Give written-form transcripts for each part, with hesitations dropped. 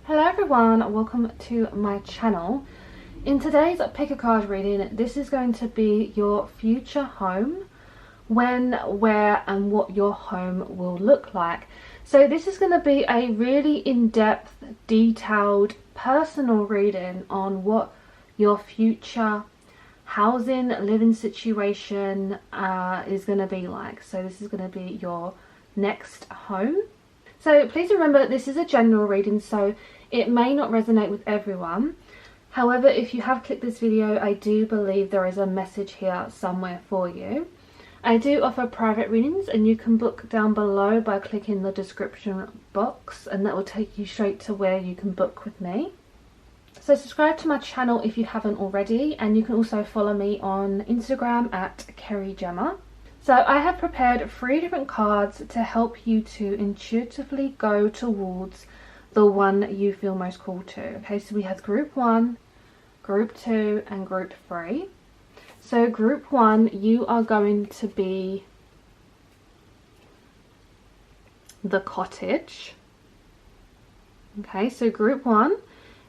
Hello everyone, welcome to my channel. In today's pick a card reading, this is going to be your future home, when, where and what your home will look like. So this is going to be a really in-depth, detailed, personal reading on what your future housing, living situation is going to be like. So this is going to be your next home. So please remember this is a general reading, so it may not resonate with everyone. However, if you have clicked this video, I do believe there is a message here somewhere for you. I do offer private readings and you can book down below by clicking the description box, and that will take you straight to where you can book with me. So subscribe to my channel if you haven't already, and you can also follow me on Instagram at Kerry Gemma. So I have prepared 3 different cards to help you to intuitively go towards the one you feel most called to. Okay, so we have group 1, group 2 and group 3. So group 1, you are going to be the cottage. Okay, so group 1,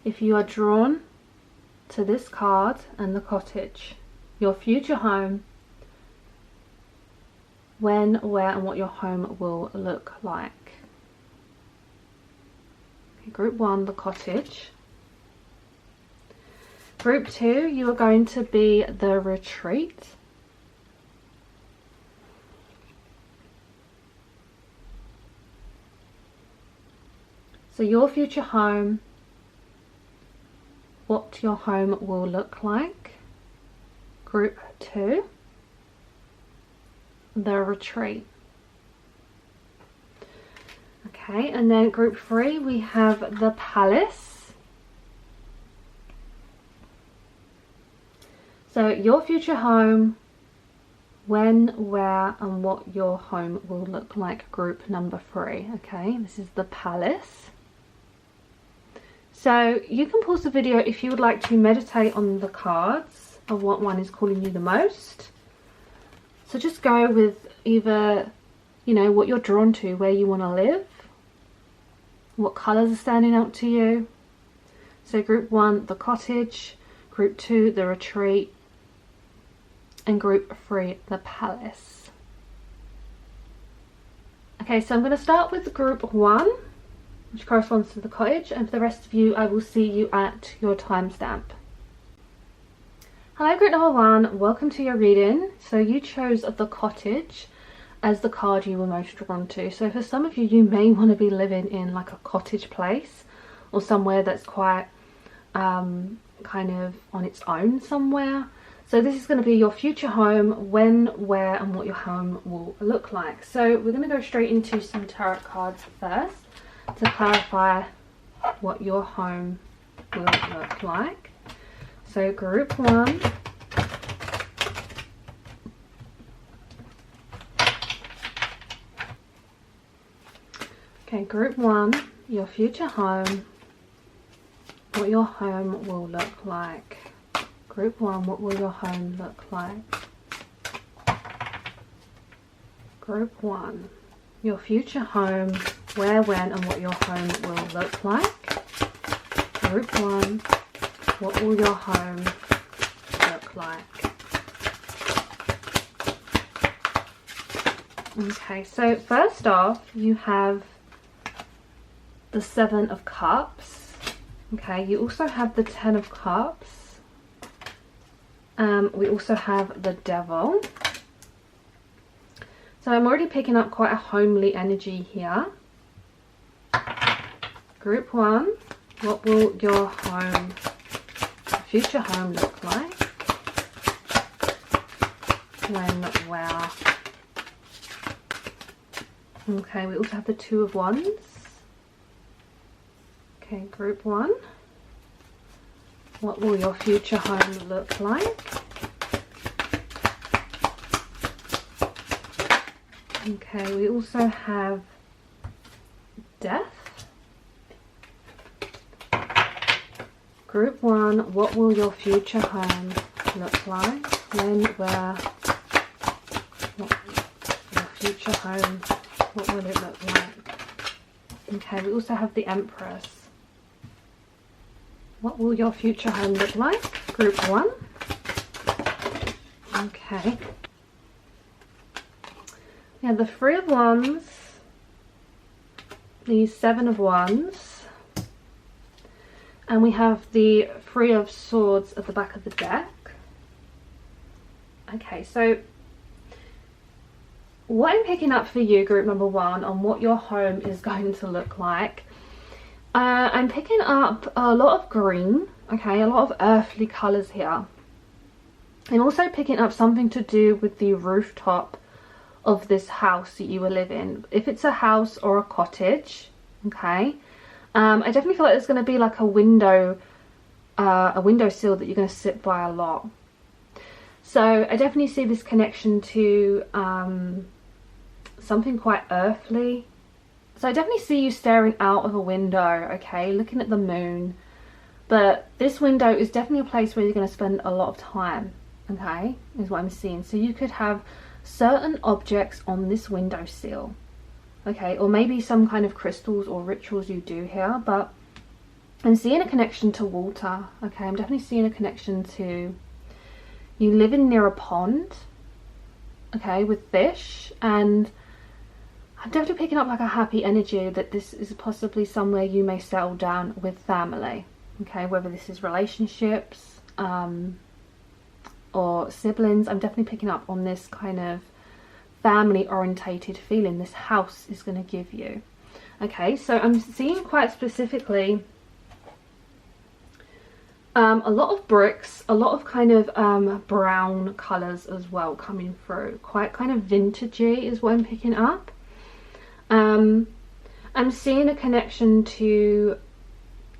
if you are drawn to this card and the cottage, your future home, when, where and what your home will look like. Okay, group 1, the cottage. Group 2, you are going to be the retreat. So your future home, what your home will look like. Group 2, the retreat. Okay, and then group 3, we have the palace. So your future home, when, where and what your home will look like, group number 3. Okay, this is the palace. So you can pause the video if you would like to meditate on the cards of what one is calling you the most. So just go with either, you know, what you're drawn to, where you want to live, what colours are standing out to you. So group 1, the cottage, group 2, the retreat, and group 3, the palace. Okay, so I'm going to start with group 1, which corresponds to the cottage, and for the rest of you, I will see you at your timestamp. Hello group number 1, welcome to your reading. So you chose the cottage as the card you were most drawn to. So for some of you, you may want to be living in like a cottage place or somewhere that's quite kind of on its own somewhere. So this is going to be your future home, when, where and what your home will look like. So we're going to go straight into some tarot cards first to clarify what your home will look like. So group 1, okay, group 1, your future home, what your home will look like. Group 1, what will your home look like? Group 1, your future home, where, when and what your home will look like. Group 1, what will your home look like? Okay, so first off, you have the 7 of Cups. Okay, you also have the 10 of Cups. We also have the Devil. So I'm already picking up quite a homely energy here. Group 1, what will your home, future home look like? When, where? Okay, we also have the 2 of Wands. Okay, group 1, what will your future home look like? Okay, we also have Death. Group 1, what will your future home look like? When, where, what your future home, what will it look like? Okay, we also have the Empress. What will your future home look like? Group 1. Okay. Yeah, the 3 of Wands, the 7 of Wands, and we have the 3 of Swords at the back of the deck. Okay, so what I'm picking up for you, group number 1, on what your home is going to look like, I'm picking up a lot of green, okay, a lot of earthly colours here. I'm also picking up something to do with the rooftop of this house that you will live in. If it's a house or a cottage, okay, I definitely feel like there's going to be like a window sill that you're going to sit by a lot. So I definitely see this connection to something quite earthly. So I definitely see you staring out of a window, okay, looking at the moon. But this window is definitely a place where you're going to spend a lot of time, okay, is what I'm seeing. So you could have certain objects on this windowsill, okay, or maybe some kind of crystals or rituals you do here. But I'm seeing a connection to water, okay. I'm definitely seeing a connection to you living near a pond, okay, with fish. And I'm definitely picking up like a happy energy that this is possibly somewhere you may settle down with family, okay, whether this is relationships or siblings. I'm definitely picking up on this kind of family orientated feeling this house is going to give you. Okay, so I'm seeing quite specifically a lot of bricks, a lot of kind of brown colours as well coming through. Quite kind of vintagey is what I'm picking up. I'm seeing a connection to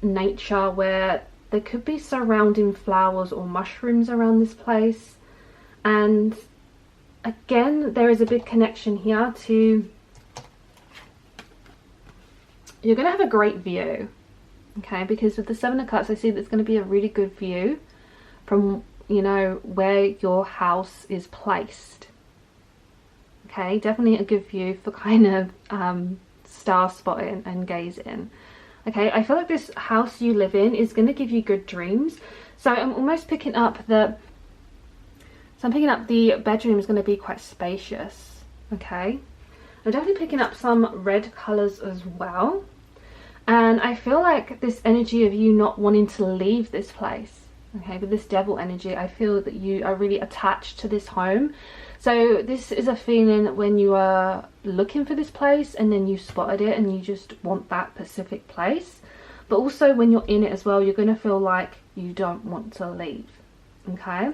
nature where there could be surrounding flowers or mushrooms around this place. And again, there is a big connection here to you're going to have a great view, okay, because with the 7 of Cups I see there's going to be a really good view from, you know, where your house is placed. Okay, definitely a good view for kind of star spotting and gazing. Okay, I feel like this house you live in is going to give you good dreams. So I'm almost picking up the bedroom is going to be quite spacious. Okay, I'm definitely picking up some red colours as well. And I feel like this energy of you not wanting to leave this place. Okay, with this devil energy, I feel that you are really attached to this home. So this is a feeling when you are looking for this place and then you spotted it and you just want that specific place. But also when you're in it as well, you're going to feel like you don't want to leave. Okay,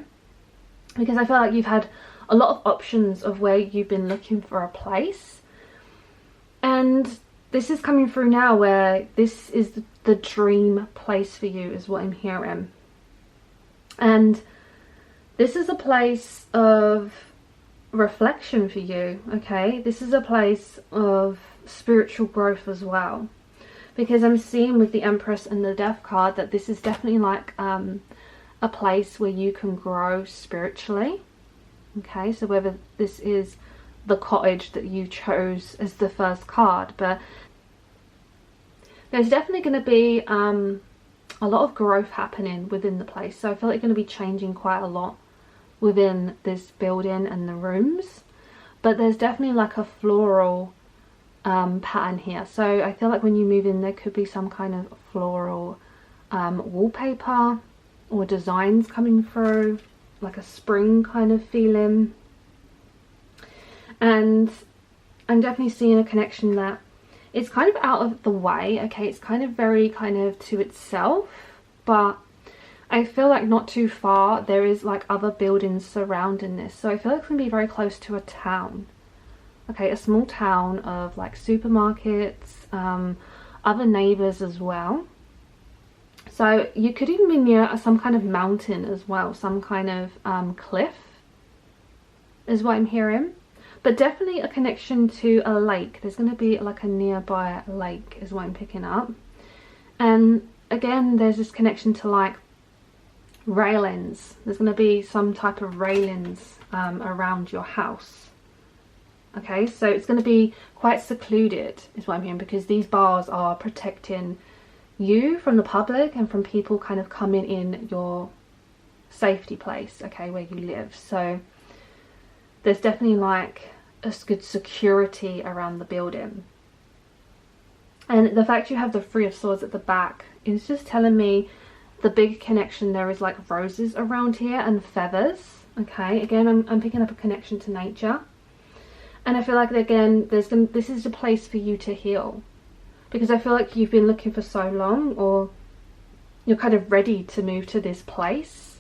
because I feel like you've had a lot of options of where you've been looking for a place, and this is coming through now where this is the dream place for you is what I'm hearing. And this is a place of reflection for you, okay. This is a place of spiritual growth as well, because I'm seeing with the Empress and the Death card that this is definitely like a place where you can grow spiritually. Okay, so whether this is the cottage that you chose as the first card, but there's definitely going to be a lot of growth happening within the place. So I feel like it's going to be changing quite a lot within this building and the rooms, but there's definitely like a floral pattern here. So I feel like when you move in there could be some kind of floral wallpaper or designs coming through, like a spring kind of feeling. And I'm definitely seeing a connection that it's kind of out of the way, okay, it's kind of very kind of to itself, but I feel like not too far there is like other buildings surrounding this. So I feel like it's going to be very close to a town, okay, a small town of like supermarkets, other neighbours as well. So you could even be near some kind of mountain as well, some kind of cliff is what I'm hearing. But definitely a connection to a lake. There's going to be like a nearby lake is what I'm picking up. And again, there's this connection to like railings. There's going to be some type of railings around your house. Okay, so it's going to be quite secluded is what I'm hearing, because these bars are protecting you from the public and from people kind of coming in your safety place, okay, where you live. So there's definitely like a good security around the building. And the fact you have the Three of Swords at the back is just telling me the big connection there is like roses around here and feathers. Okay, again, I'm picking up a connection to nature. And I feel like, again, this is the place for you to heal. Because I feel like you've been looking for so long, or you're kind of ready to move to this place.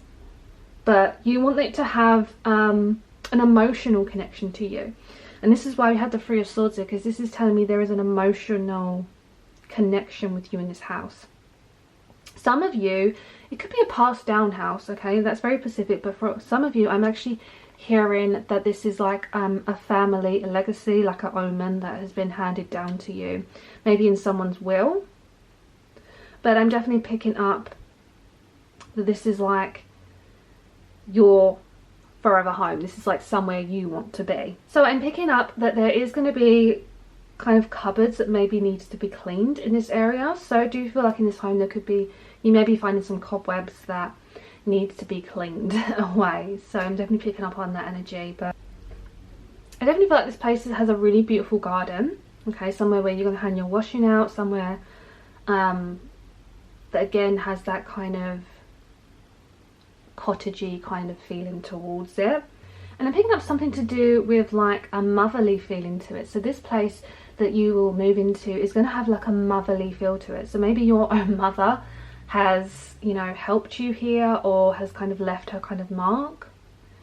But you want it to have an emotional connection to you. And this is why we had the Three of Swords here, because this is telling me there is an emotional connection with you in this house. Some of you, it could be a passed down house, okay, that's very specific, but for some of you I'm actually hearing that this is like a family legacy, like an omen that has been handed down to you, maybe in someone's will. But I'm definitely picking up that this is like your forever home. This is like somewhere you want to be. So I'm picking up that there is going to be kind of cupboards that maybe needs to be cleaned in this area. So I do feel like in this home there could be, you may be finding some cobwebs that needs to be cleaned away. So I'm definitely picking up on that energy. But I definitely feel like this place has a really beautiful garden, okay, somewhere where you're going to hang your washing out, somewhere that again has that kind of cottagey kind of feeling towards it. And I'm picking up something to do with like a motherly feeling to it. So this place that you will move into is going to have like a motherly feel to it. So maybe your own mother has, you know, helped you here, or has kind of left her kind of mark,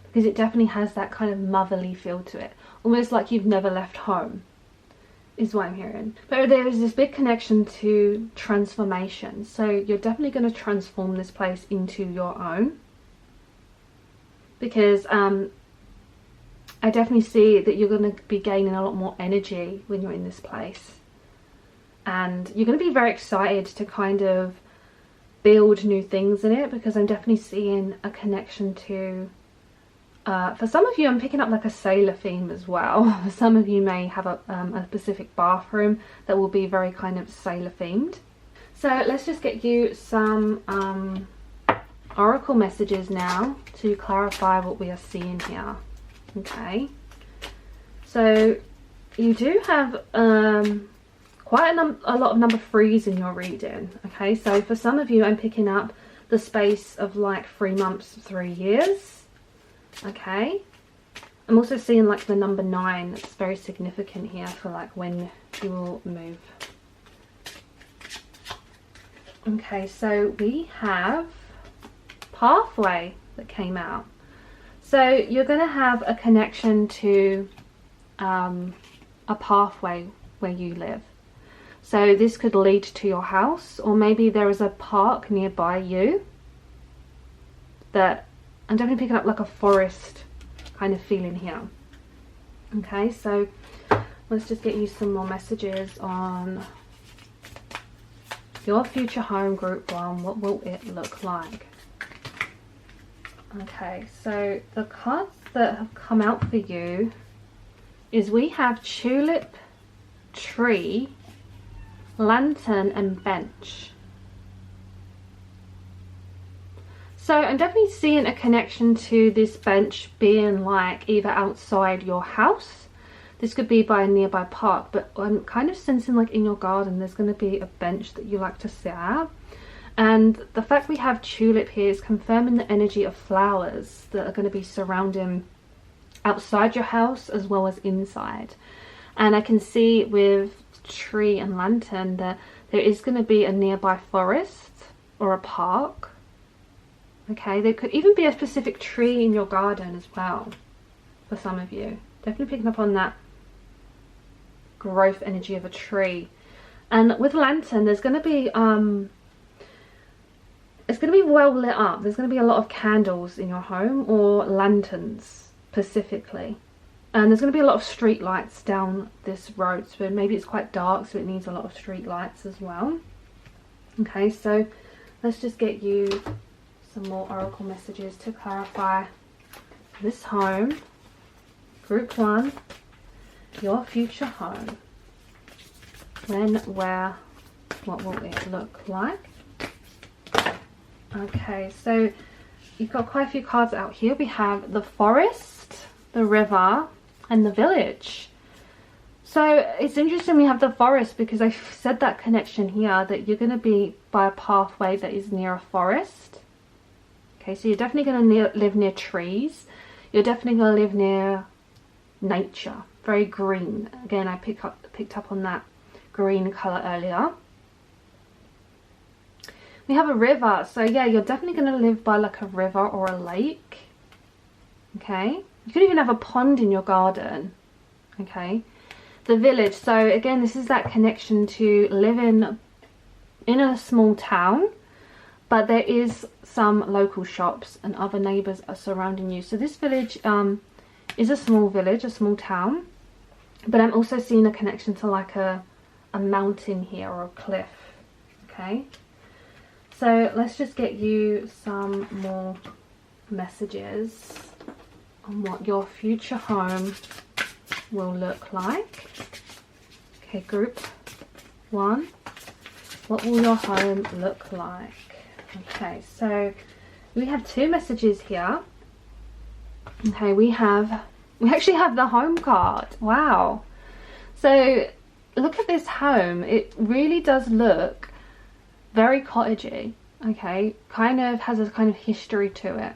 because it definitely has that kind of motherly feel to it, almost like you've never left home is what I'm hearing. But there is this big connection to transformation. So you're definitely going to transform this place into your own, because I definitely see that you're going to be gaining a lot more energy when you're in this place, and you're going to be very excited to kind of build new things in it, because I'm definitely seeing a connection to for some of you I'm picking up like a sailor theme as well. Some of you may have a specific bathroom that will be very kind of sailor themed. So let's just get you some oracle messages now to clarify what we are seeing here. Okay, so you do have quite a lot of number 3s in your reading. Okay, so for some of you I'm picking up the space of like 3 months, 3 years. Okay, I'm also seeing like the number 9. That's very significant here for like when you will move. Okay, so we have pathway that came out. So you're going to have a connection to a pathway where you live. So this could lead to your house, or maybe there is a park nearby you that I'm definitely picking up like a forest kind of feeling here. Okay, so let's just get you some more messages on your future home, group 1. What will it look like? Okay, so the cards that have come out for you is we have tulip, tree, lantern and bench. So I'm definitely seeing a connection to this bench being like either outside your house. This could be by a nearby park, but I'm kind of sensing like in your garden there's going to be a bench that you like to sit at. And the fact we have tulip here is confirming the energy of flowers that are going to be surrounding outside your house as well as inside. And I can see with tree and lantern that there is going to be a nearby forest or a park. Okay, there could even be a specific tree in your garden as well for some of you. Definitely picking up on that growth energy of a tree. And with lantern, there's going to be it's going to be well lit up. There's going to be a lot of candles in your home, or lanterns specifically. And there's going to be a lot of street lights down this road, so maybe it's quite dark, so it needs a lot of street lights as well. Okay, so let's just get you some more oracle messages to clarify this home, group 1, your future home. When, where what will it look like? Okay, so you've got quite a few cards out here. We have the forest, the river, and the village. So it's interesting we have the forest, because I said that connection here, that you're going to be by a pathway that is near a forest. Okay, so you're definitely going to live near trees. You're definitely going to live near nature, very green. Again, I picked up on that green colour earlier. We have a river, so yeah, you're definitely going to live by like a river or a lake. Okay, you could even have a pond in your garden. Okay, the village, so again, this is that connection to living in a small town, but there is some local shops and other neighbours are surrounding you. So this village is a small village, a small town, but I'm also seeing a connection to like a mountain here or a cliff. Okay, so let's just get you some more messages on what your future home will look like. Okay, group 1, what will your home look like? Okay, so we have 2 messages here. Okay, we actually have the home card. Wow. So look at this home. It really does look very cottagey. Okay, kind of has a kind of history to it.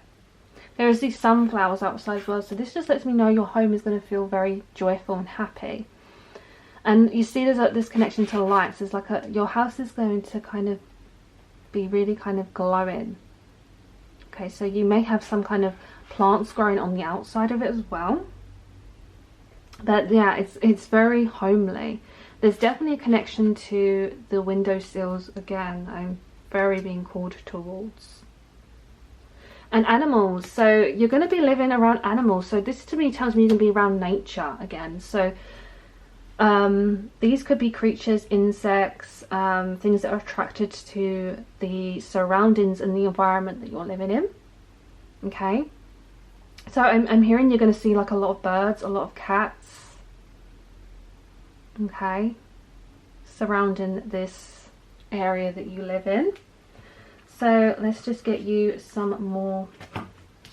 There is these sunflowers outside as well, so this just lets me know your home is going to feel very joyful and happy. And you see there's this connection to lights. There's like your house is going to kind of be really kind of glowing. Okay, so you may have some kind of plants growing on the outside of it as well. But yeah, it's very homely. There's definitely a connection to the windowsills. Again, I'm very being called towards. And animals, so you're going to be living around animals. So this to me tells me you're going to be around nature again. So these could be creatures, insects, things that are attracted to the surroundings and the environment that you're living in. Okay, so I'm hearing you're going to see like a lot of birds, a lot of cats. Okay, surrounding this area that you live in. So let's just get you some more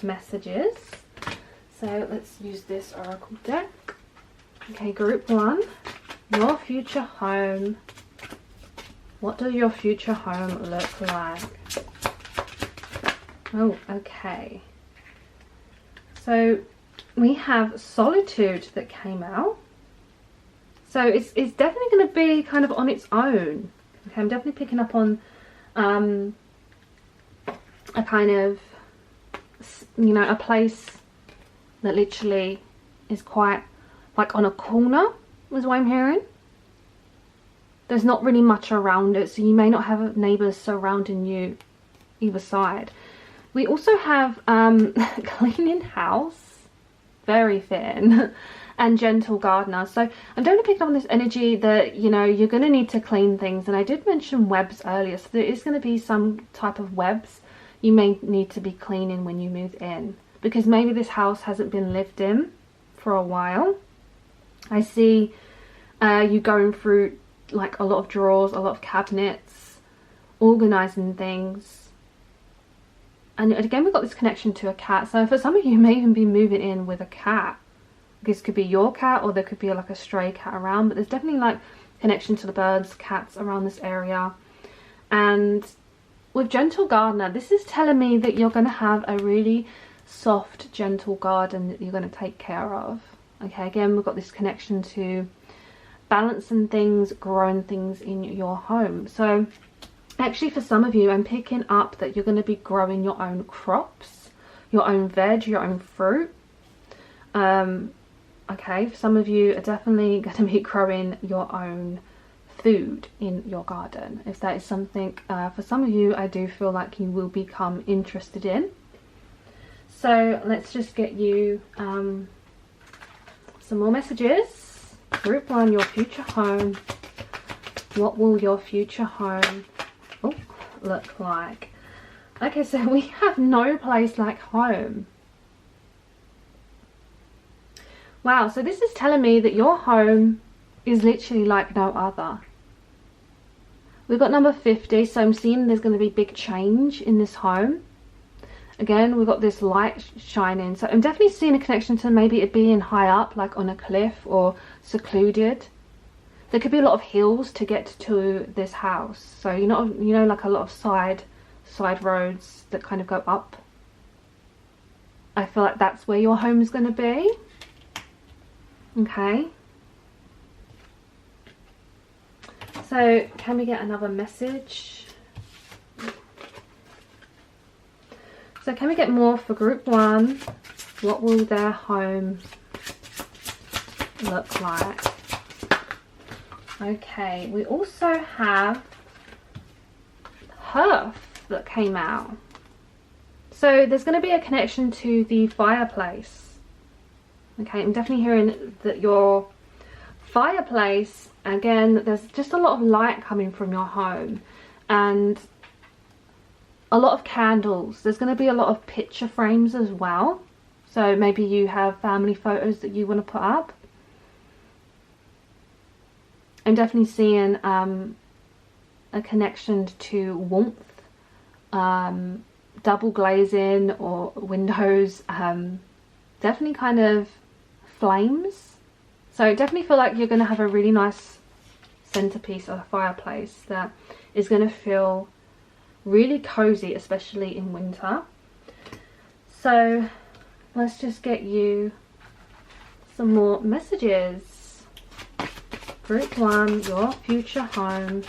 messages. So let's use this oracle deck. Okay, group 1, your future home. What does your future home look like? Oh, okay. So we have solitude that came out. So it's definitely going to be kind of on its own. Okay, I'm definitely picking up on a kind of, you know, a place that literally is quite like on a corner, is what I'm hearing. There's not really much around it, so you may not have neighbours surrounding you either side. We also have cleaning house, very thin, and gentle gardener. So I'm definitely picking up on this energy that, you know, you're going to need to clean things. And I did mention webs earlier, so there is going to be some type of webs you may need to be cleaning when you move in, because maybe this house hasn't been lived in for a while. I see you going through like a lot of drawers, a lot of cabinets, organising things. And again, we've got this connection to a cat. So for some of you, you may even be moving in with a cat. This could be your cat, or there could be like a stray cat around, but there's definitely like connection to the birds, cats around this area. And with gentle gardener, this is telling me that you're going to have a really soft, gentle garden that you're going to take care of. Okay, again, we've got this connection to balancing things, growing things in your home. So actually for some of you, I'm picking up that you're going to be growing your own crops, your own veg, your own fruit. Okay, for some of you are definitely going to be growing your own food in your garden. If that is something for some of you, I do feel like you will become interested in. So let's just get you some more messages. Group 1, your future home. What will your future home look like? Okay, so we have no place like home. Wow, so this is telling me that your home is literally like no other. We've got number 50, so I'm seeing there's going to be big change in this home. Again, we've got this light shining, so I'm definitely seeing a connection to maybe it being high up, like on a cliff or secluded. There could be a lot of hills to get to this house, so you know, like a lot of side roads that kind of go up. I feel like that's where your home is going to be. Okay. So can we get another message? So can we get more for group 1? What will their home look like? Okay, we also have hearth that came out. So there's going to be a connection to the fireplace. Okay, I'm definitely hearing that your fireplace, again, there's just a lot of light coming from your home and a lot of candles. There's going to be a lot of picture frames as well. So maybe you have family photos that you want to put up. I'm definitely seeing a connection to warmth, double glazing or windows, definitely kind of flames. So I definitely feel like you're going to have a really nice centerpiece of a fireplace that is going to feel really cozy, especially in winter. So let's just get you some more messages. Group 1, your future home.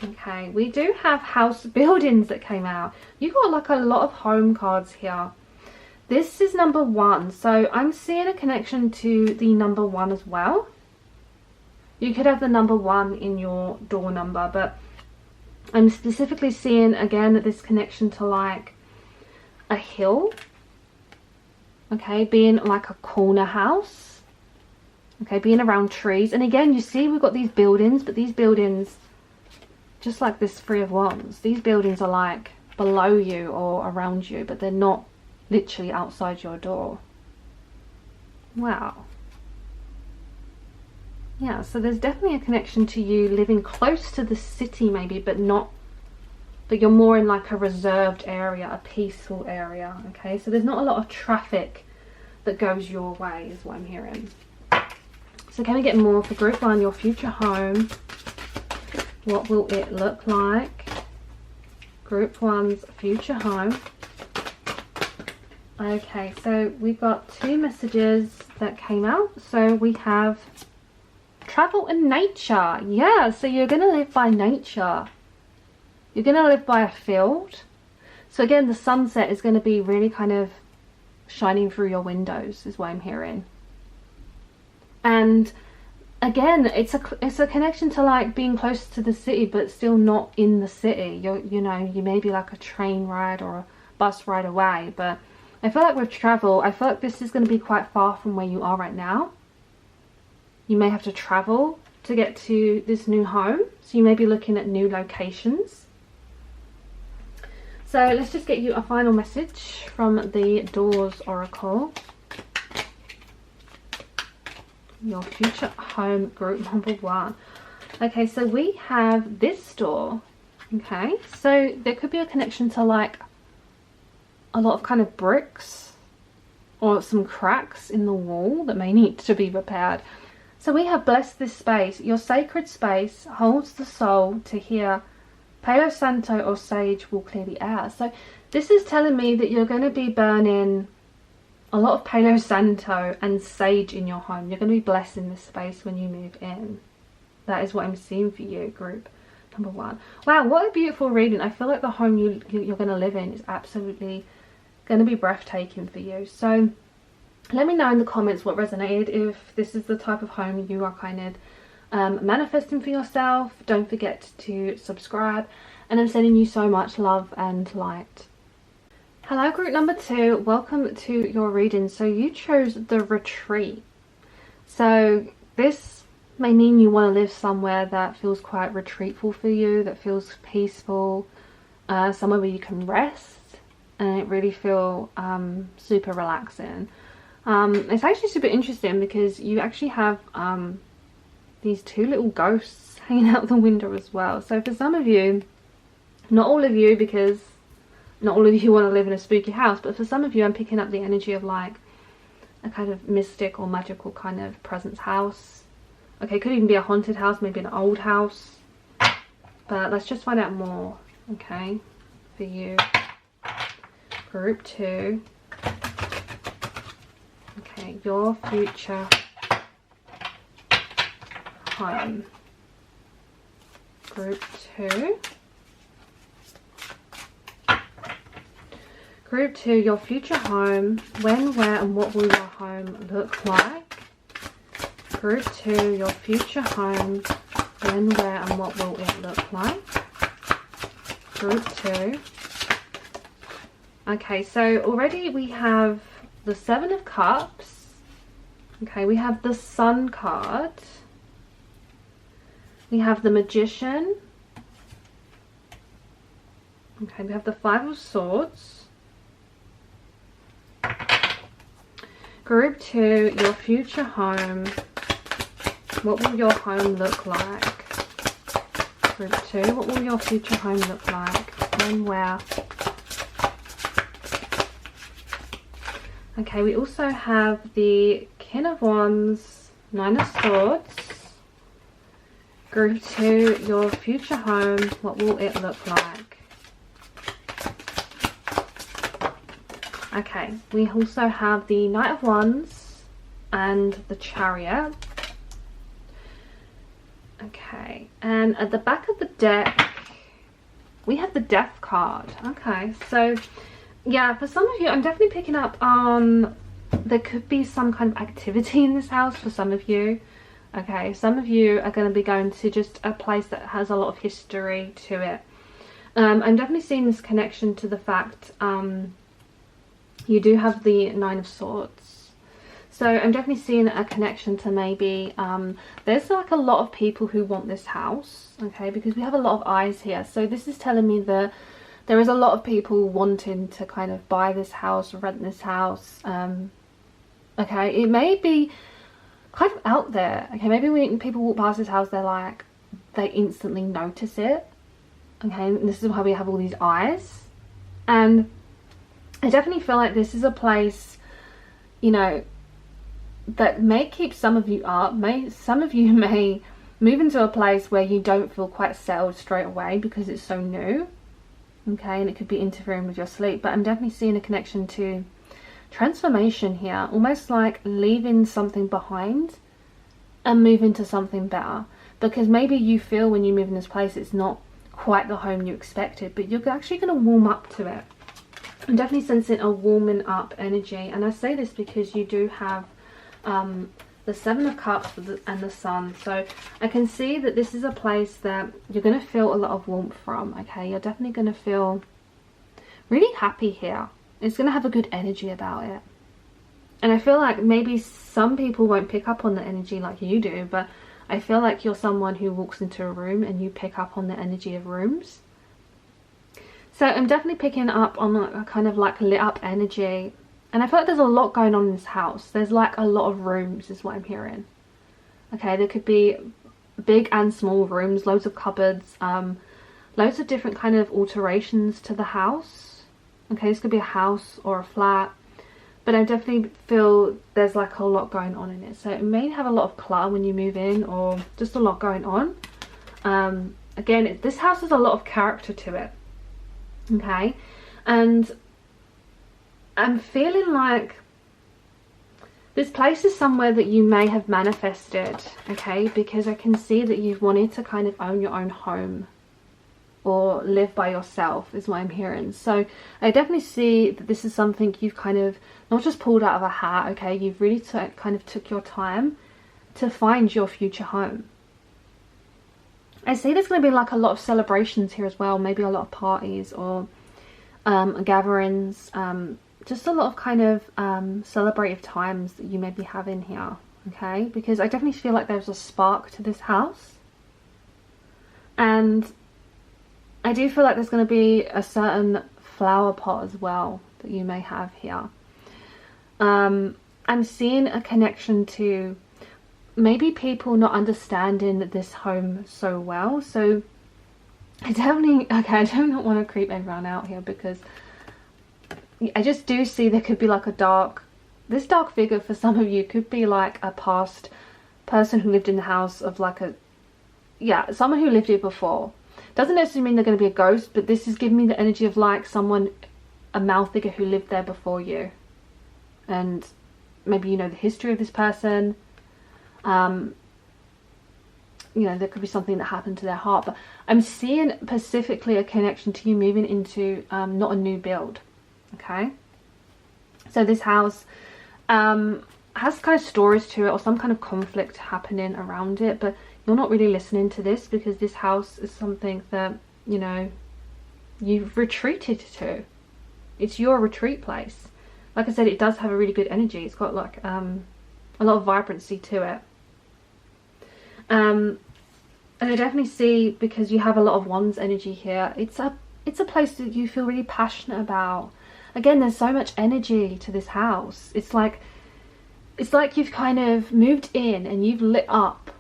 Okay, we do have house buildings that came out. You got like a lot of home cards here. This is number 1, so I'm seeing a connection to the number 1 as well. You could have the number 1 in your door number, but I'm specifically seeing again this connection to like a hill. Okay, being like a corner house. Okay, being around trees. And again, you see we've got these buildings, but these buildings, just like this 3 of Wands, these buildings are like below you or around you, but they're not literally outside your door. Wow. Yeah, so there's definitely a connection to you living close to the city maybe, but you're more in like a reserved area, a peaceful area. Okay, so there's not a lot of traffic that goes your way is what I'm hearing. So can we get more for group 1, your future home? What will it look like? Group 1's future home. Okay, so we've got 2 messages that came out. So we have travel and nature. Yeah, so you're going to live by nature. You're going to live by a field. So again, the sunset is going to be really kind of shining through your windows is what I'm hearing. And again, it's a connection to like being close to the city but still not in the city. You know, you may be like a train ride or a bus ride away, but I feel like with travel, I feel like this is going to be quite far from where you are right now. You may have to travel to get to this new home, so you may be looking at new locations. So let's just get you a final message from the Doors Oracle. Your future home, group number 1. Okay, so we have this door. Okay, so there could be a connection to like a lot of kind of bricks or some cracks in the wall that may need to be repaired. So we have blessed this space. Your sacred space holds the soul to hear Palo Santo or sage will clear the air. So this is telling me that you're going to be burning a lot of Palo Santo and sage in your home. You're going to be blessed in this space when you move in. That is what I'm seeing for you, group number 1. Wow, what a beautiful reading. I feel like the home you're going to live in is absolutely going to be breathtaking for you. So let me know in the comments what resonated, if this is the type of home you are kind of manifesting for yourself. Don't forget to subscribe, and I'm sending you so much love and light. Hello group number 2, welcome to your reading. So you chose the retreat. So this may mean you want to live somewhere that feels quite retreatful for you, that feels peaceful, somewhere where you can rest and it really feel super relaxing. It's actually super interesting because you actually have these 2 little ghosts hanging out the window as well. So for some of you, not all of you, because not all of you want to live in a spooky house, but for some of you I'm picking up the energy of like a kind of mystic or magical kind of presence house. Okay, could even be a haunted house, maybe an old house. But let's just find out more, okay, for you. Group 2. Okay, your future home. Group 2. Group 2, your future home. When, where and what will your home look like? Group 2, your future home. When, where and what will it look like? Group 2. Okay, so already we have the 7 of Cups. Okay, we have the Sun card. We have the Magician. Okay, we have the 5 of Swords. Group 2, your future home. What will your home look like? Group 2, what will your future home look like? When, where? Okay, we also have the King of Wands, 9 of Swords. Group 2, your future home, what will it look like? Okay, we also have the Knight of Wands and the Chariot. Okay, and at the back of the deck, we have the Death card. Okay, so yeah, for some of you, I'm definitely picking up on there could be some kind of activity in this house for some of you. Okay, some of you are going to be going to just a place that has a lot of history to it. I'm definitely seeing this connection to the fact you do have the 9 of Swords. So I'm definitely seeing a connection to maybe there's like a lot of people who want this house, okay, because we have a lot of eyes here. So this is telling me that there is a lot of people wanting to kind of buy this house, rent this house. Okay, it may be kind of out there. Okay, maybe when people walk past this house, they're like, they instantly notice it. Okay, and this is why we have all these eyes. And I definitely feel like this is a place, you know, that may keep some of you up. Some of you may move into a place where you don't feel quite settled straight away because it's so new. Okay, and it could be interfering with your sleep. But I'm definitely seeing a connection to transformation here, almost like leaving something behind and moving to something better. Because maybe you feel when you move in this place it's not quite the home you expected, but you're actually going to warm up to it. I'm definitely sensing a warming up energy, and I say this because you do have the 7 of Cups and the Sun. So I can see that this is a place that you're going to feel a lot of warmth from. Okay, you're definitely going to feel really happy here. It's going to have a good energy about it. And I feel like maybe some people won't pick up on the energy like you do, but I feel like you're someone who walks into a room and you pick up on the energy of rooms. So I'm definitely picking up on a kind of like lit up energy. And I feel like there's a lot going on in this house. There's like a lot of rooms is what I'm hearing. Okay, there could be big and small rooms, loads of cupboards, loads of different kind of alterations to the house. Okay, this could be a house or a flat. But I definitely feel there's like a lot going on in it. So it may have a lot of clutter when you move in, or just a lot going on. Again, this house has a lot of character to it. Okay, and I'm feeling like this place is somewhere that you may have manifested, okay, because I can see that you've wanted to kind of own your own home or live by yourself is what I'm hearing. So I definitely see that this is something you've kind of not just pulled out of a hat, okay, you've really kind of took your time to find your future home. I see there's going to be like a lot of celebrations here as well, maybe a lot of parties or gatherings, just a lot of kind of celebrative times that you may be having here, okay? Because I definitely feel like there's a spark to this house. And I do feel like there's going to be a certain flower pot as well that you may have here. I'm seeing a connection to maybe people not understanding this home so well. So I definitely, okay, I do not want to creep everyone out here, because I just do see there could be like this dark figure for some of you could be like a past person who lived in the house of like someone who lived here before. Doesn't necessarily mean they're going to be a ghost, but this is giving me the energy of like a male figure who lived there before you. And maybe you know the history of this person. You know, there could be something that happened to their heart. But I'm seeing specifically a connection to you moving into not a new build. Okay. So this house has kind of stories to it, or some kind of conflict happening around it. But you're not really listening to this, because this house is something that, you know, you've retreated to. It's your retreat place. Like I said, it does have a really good energy. It's got like a lot of vibrancy to it. And I definitely see, because you have a lot of wands energy here, it's a place that you feel really passionate about. Again, there's so much energy to this house. It's like you've kind of moved in and you've lit up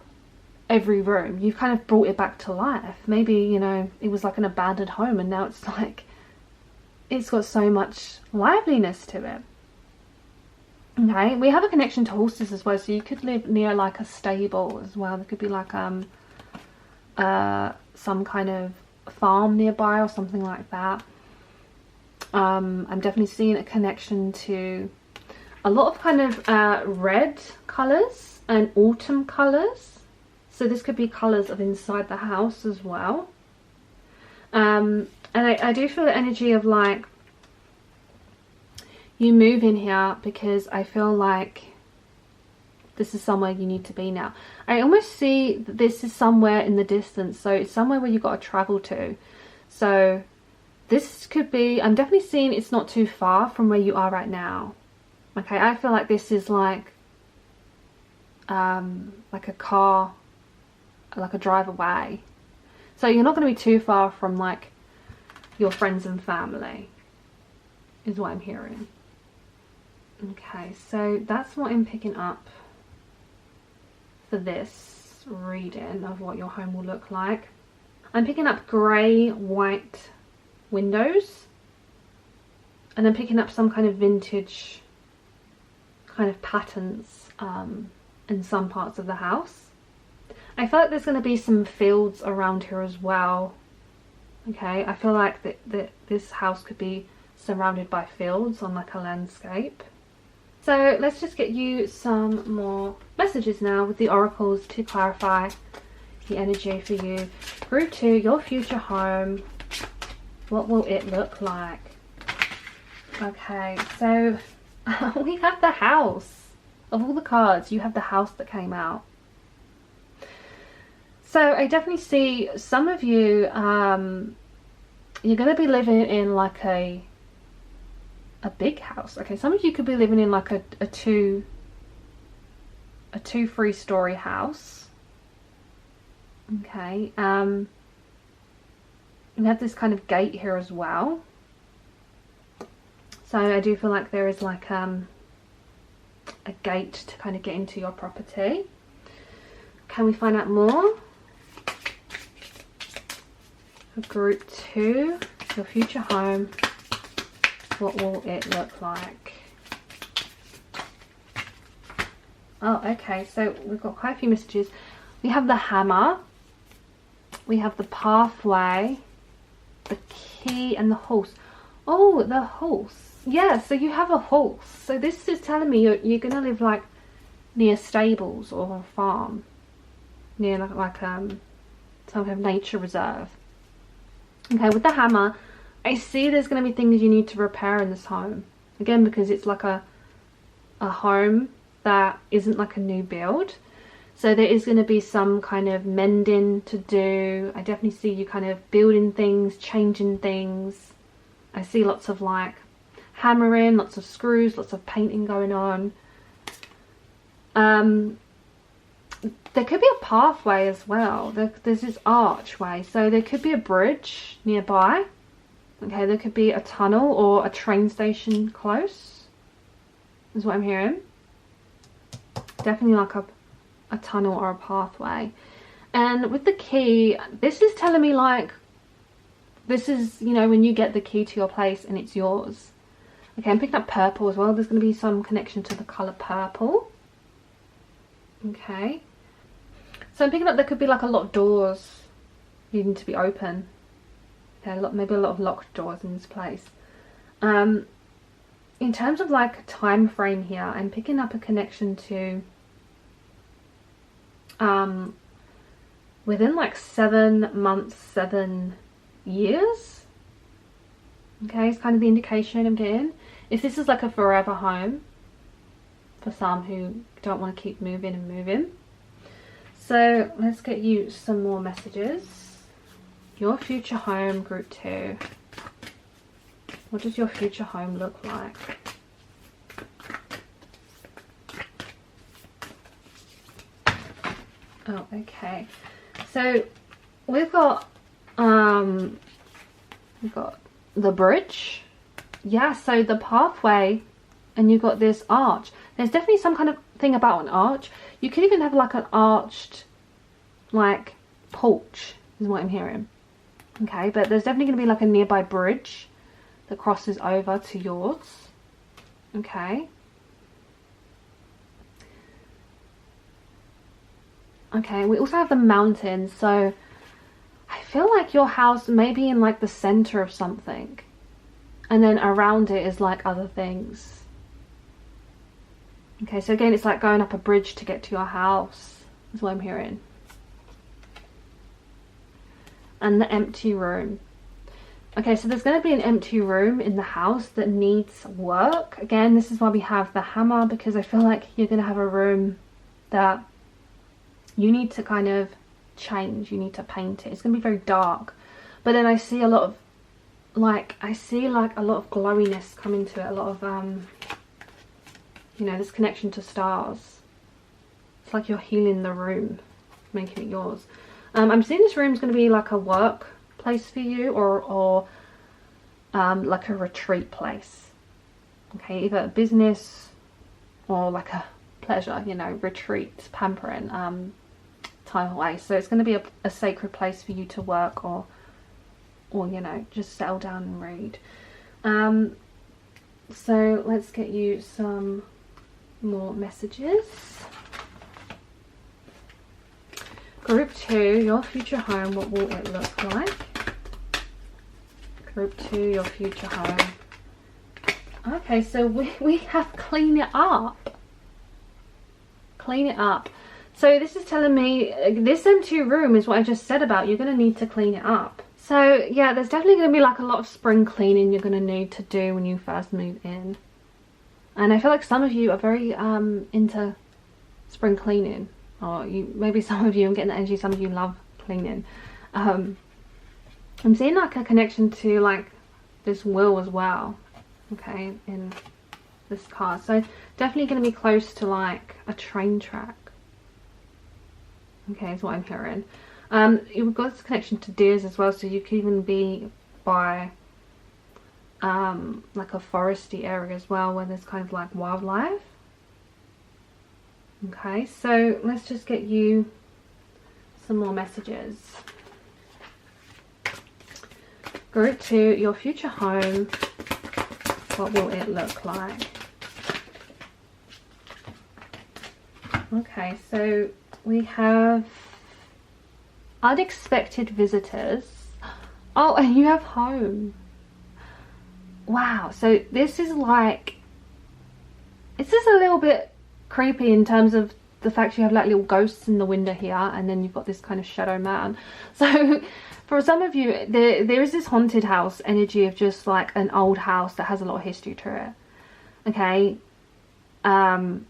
every room. You've kind of brought it back to life. Maybe, you know, it was like an abandoned home, and now it's like it's got so much liveliness to it. Okay, we have a connection to horses as well, so you could live near like a stable as well. There could be like some kind of farm nearby or something like that. I'm definitely seeing a connection to a lot of kind of red colours and autumn colours. So this could be colours of inside the house as well. And I do feel the energy of like you move in here, because I feel like this is somewhere you need to be now. I almost see that this is somewhere in the distance, so it's somewhere where you've got to travel to. So this could be, I'm definitely seeing it's not too far from where you are right now. Okay, I feel like this is like a car, like a drive away. So you're not going to be too far from like your friends and family, is what I'm hearing. Okay, so that's what I'm picking up for this reading of what your home will look like. I'm picking up grey, white windows, and I'm picking up some kind of vintage kind of patterns in some parts of the house. I feel like there's going to be some fields around here as well. Okay, I feel like that this house could be surrounded by fields on like a landscape. So let's just get you some more messages now with the oracles to clarify the energy for you. Group 2, your future home. What will it look like? Okay, so we have the house. Of all the cards, you have the house that came out. So I definitely see some of you, you're going to be living in like a big house. Okay, some of you could be living in like a 2-3-story house. Okay, you have this kind of gate here as well. So I do feel like there is like a gate to kind of get into your property. Can we find out more? For group 2, your future home, what will it look like? Oh, okay, so we've got quite a few messages. We have the hammer, we have the pathway, the key, and the horse. Oh, the horse. Yeah, so you have a horse. So this is telling me you're going to live like near stables or a farm, near like some kind of nature reserve. Okay, with the hammer, I see there's going to be things you need to repair in this home. Again, because it's like a home that isn't like a new build. So there is going to be some kind of mending to do. I definitely see you kind of building things, changing things. I see lots of like hammering, lots of screws, lots of painting going on. There could be a pathway as well. There's this archway, so there could be a bridge nearby. Okay, there could be a tunnel or a train station close, is what I'm hearing. Definitely like a tunnel or a pathway. And with the key, this is telling me like, this is, you know, when you get the key to your place and it's yours. Okay, I'm picking up purple as well. There's going to be some connection to the colour purple. Okay. So I'm picking up there could be like a lot of doors needing to be open. Okay, maybe a lot of locked doors in this place. In terms of like time frame here, I'm picking up a connection to within like 7 months, 7 years. Okay, it's kind of the indication I'm getting. If this is like a forever home for some who don't want to keep moving and moving. So let's get you some more messages. Your future home, group 2. What does your future home look like? Oh, okay. So we've got the bridge. Yeah, so the pathway, and you've got this arch. There's definitely some kind of thing about an arch. You could even have like an arched like porch is what I'm hearing. Okay, but there's definitely going to be like a nearby bridge that crosses over to yours. Okay. Okay, we also have the mountains, so I feel like your house may be in like the center of something, and then around it is like other things. Okay, so again, it's like going up a bridge to get to your house is what I'm hearing. And the empty room. Okay, so there's going to be an empty room in the house that needs work. Again, this is why we have the hammer, because I feel like you're going to have a room that you need to kind of change. You need to paint it. It's going to be very dark. But then I see a lot of like, a lot of glowiness coming to it. A lot of, you know, this connection to stars. It's like you're healing the room, making it yours. I'm seeing this room is going to be like a work place for you, or like a retreat place. Okay, either a business or like a pleasure, you know, retreat, pampering, time away. So it's going to be a sacred place for you to work, or you know, just settle down and read. So let's get you some more messages. Group 2, your future home, what will it look like? Group 2, your future home. Okay, so we have clean it up. Clean it up. So this is telling me this empty room is what I just said about. You're going to need to clean it up. So yeah, there's definitely going to be like a lot of spring cleaning you're going to need to do when you first move in. And I feel like some of you are very into spring cleaning. Or maybe some of you, I'm getting the energy, some of you love cleaning. I'm seeing like a connection to like this will as well. Okay, in this card. So definitely going to be close to like a train track. Okay, is what I'm hearing. You've got this connection to deers as well, so you could even be by like a foresty area as well, where there's kind of like wildlife. Okay, so let's just get you some more messages. Group 2, your future home, what will it look like? Okay, so we have unexpected visitors. Oh, and you have home. Wow, so this is like, it's just a little bit creepy in terms of the fact you have like little ghosts in the window here, and then you've got this kind of shadow man. So for some of you, there is this haunted house energy of just like an old house that has a lot of history to it. Okay, and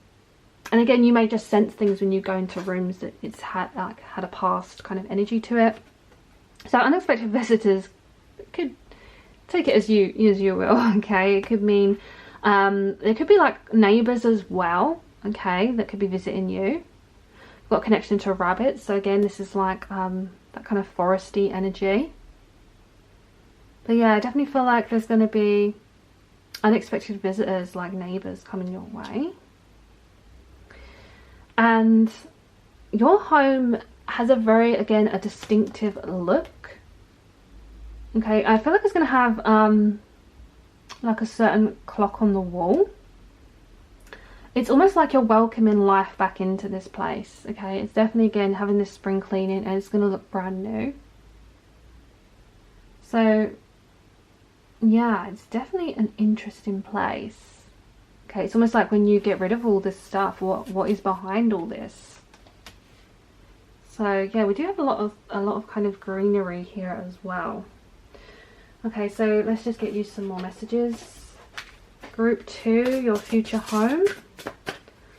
again, you may just sense things when you go into rooms that it's had a past kind of energy to it. So unexpected visitors could take it as you will. Okay, it could mean there could be like neighbors as well. Okay, that could be visiting you. We've got connection to rabbits, so again, this is like that kind of foresty energy. But yeah, I definitely feel like there's going to be unexpected visitors, like neighbors, coming your way. And your home has a very, again, a distinctive look. Okay, I feel like it's going to have like a certain clock on the wall. It's almost like you're welcoming life back into this place. Okay, it's definitely, again, having this spring cleaning, and it's going to look brand new. So yeah, it's definitely an interesting place. Okay, it's almost like when you get rid of all this stuff, what is behind all this? So yeah, we do have a lot of kind of greenery here as well. Okay, so let's just get you some more messages. Group 2, your future home.